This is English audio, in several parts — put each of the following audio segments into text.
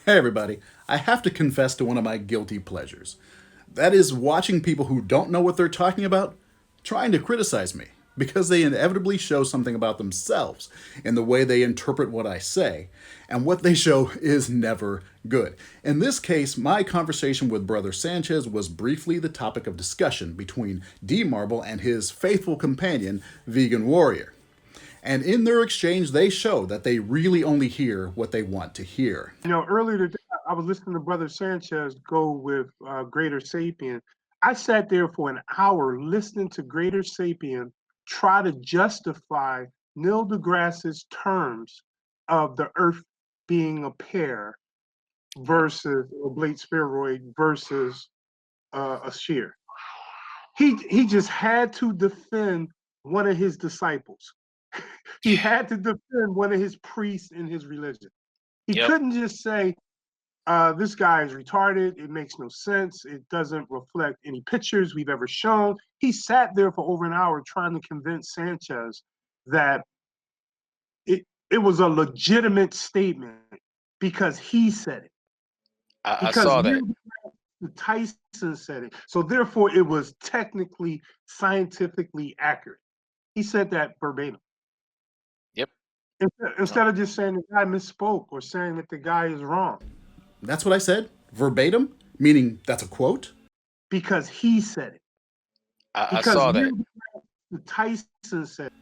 Hey everybody, I have to confess to one of my guilty pleasures. That is watching people who don't know what they're talking about trying to criticize me because they inevitably show something about themselves in the way they interpret what I say, and what they show is never good. In this case, my conversation with Brother Sanchez was briefly the topic of discussion between D Marble and his faithful companion, Vegan Warrior. And in their exchange, they show that they really only hear what they want to hear. Earlier today, I was listening to Brother Sanchez go with GreaterSapien. I sat there for an hour listening to GreaterSapien try to justify Neil deGrasse's terms of the Earth being a pear versus a oblate spheroid versus a sphere. He just had to defend one of his disciples. He had to defend one of his priests in his religion. He couldn't just say, this guy is retarded. It makes no sense. It doesn't reflect any pictures we've ever shown. He sat there for over an hour trying to convince Sanchez that it was a legitimate statement because he said it. I saw that. Tyson said it. So therefore, it was technically, scientifically accurate. He said that verbatim. Yep. Instead of just saying the guy misspoke or saying that the guy is wrong. That's what I said? Verbatim? Meaning that's a quote? Because he said it. I saw that. Tyson said it.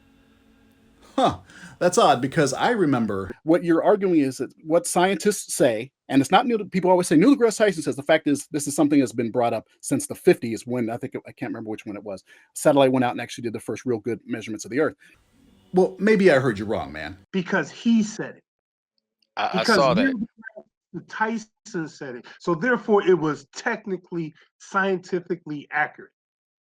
Huh. That's odd because I remember what you're arguing is that what scientists say, and it's not new. People always say Neil deGrasse Tyson says. The fact is, this is something that's been brought up since the 50s when I can't remember which one it was. Satellite went out and actually did the first real good measurements of the Earth. Well, maybe I heard you wrong, man. Because he said it. I saw that. Tyson said it. So therefore, it was technically, scientifically accurate.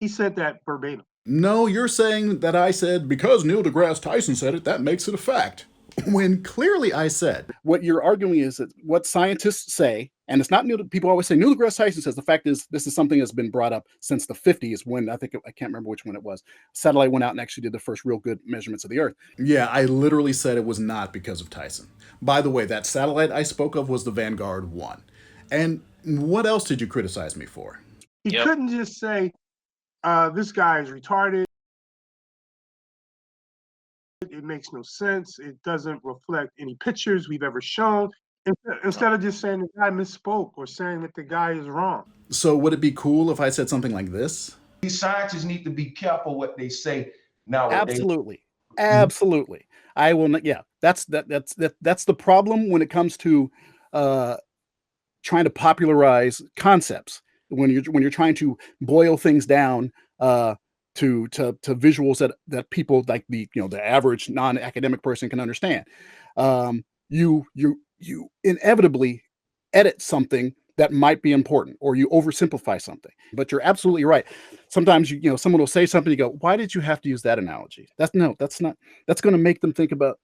He said that verbatim. No, you're saying that I said, because Neil deGrasse Tyson said it, that makes it a fact. When clearly I said, what you're arguing is that what scientists say, and it's not new. People always say Neil deGrasse Tyson says. The fact is, this is something that's been brought up since the 50s when I can't remember which one it was. Satellite went out and actually did the first real good measurements of the Earth. Yeah, I literally said it was not because of Tyson. By the way, that satellite I spoke of was the Vanguard 1. And what else did you criticize me for? He couldn't just say, this guy is retarded. It makes no sense. It doesn't reflect any pictures we've ever shown. Instead of just saying the guy misspoke or saying that the guy is wrong. So would it be cool if I said something like this? These scientists need to be careful what they say nowadays. Absolutely. I will not. Yeah, that's the problem when it comes to trying to popularize concepts. When you're trying to boil things down to visuals that people like the average non-academic person can understand, you inevitably edit something that might be important, or you oversimplify something. But you're absolutely right. Sometimes someone will say something, you go, why did you have to use that analogy? That's going to make them think about,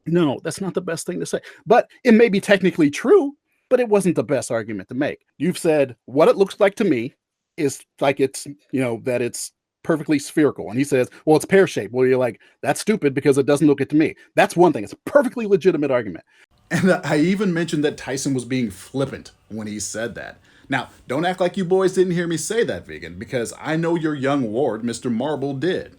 no, that's not the best thing to say. But it may be technically true, but it wasn't the best argument to make. You've said what it looks like to me is like it's, that it's perfectly spherical. And he says, well, it's pear-shaped. Well, you're like, that's stupid because it doesn't look it to me. That's one thing. It's a perfectly legitimate argument. And I even mentioned that Tyson was being flippant when he said that. Now, don't act like you boys didn't hear me say that, Vegan, because I know your young ward, Mr. Marble, did.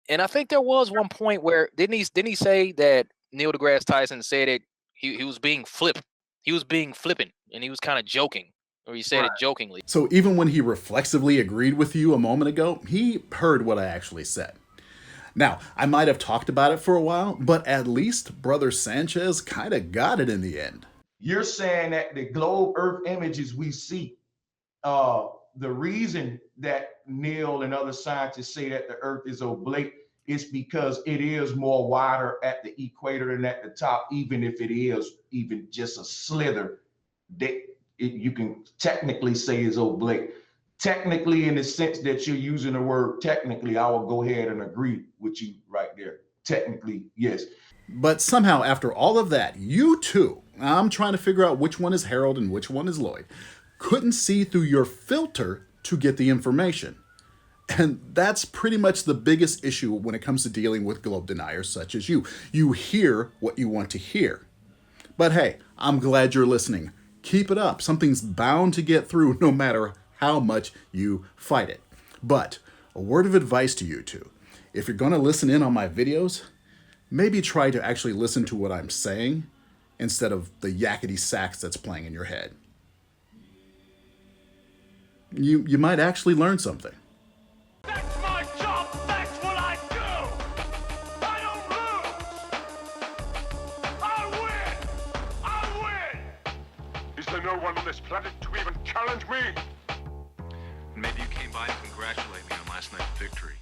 And I think there was one point where didn't he say that Neil deGrasse Tyson said it? He was being flippant. He was being flippant, and he was kind of joking, or he said it jokingly. So even when he reflexively agreed with you a moment ago, he heard what I actually said. Now, I might have talked about it for a while, but at least Brother Sanchez kind of got it in the end. You're saying that the globe Earth images we see, the reason that Neil and other scientists say that the Earth is oblate is because it is more wider at the equator than at the top, even if it is even just a slither that you can technically say is oblate. Technically, in the sense that you're using the word technically, I will go ahead and agree with you right there. Technically, yes. But somehow, after all of that, you two, I'm trying to figure out which one is Harold and which one is Lloyd, couldn't see through your filter to get the information. And that's pretty much the biggest issue when it comes to dealing with Globe-Deniers such as you. You hear what you want to hear. But hey, I'm glad you're listening. Keep it up. Something's bound to get through no matter how much you fight it. But a word of advice to you two. If you're going to listen in on my videos, maybe try to actually listen to what I'm saying instead of the yakety sax that's playing in your head. You might actually learn something. That's my job. That's what I do. I don't lose. I win. Is there no one on this planet to even challenge me? Maybe you came by to congratulate me on last night's victory.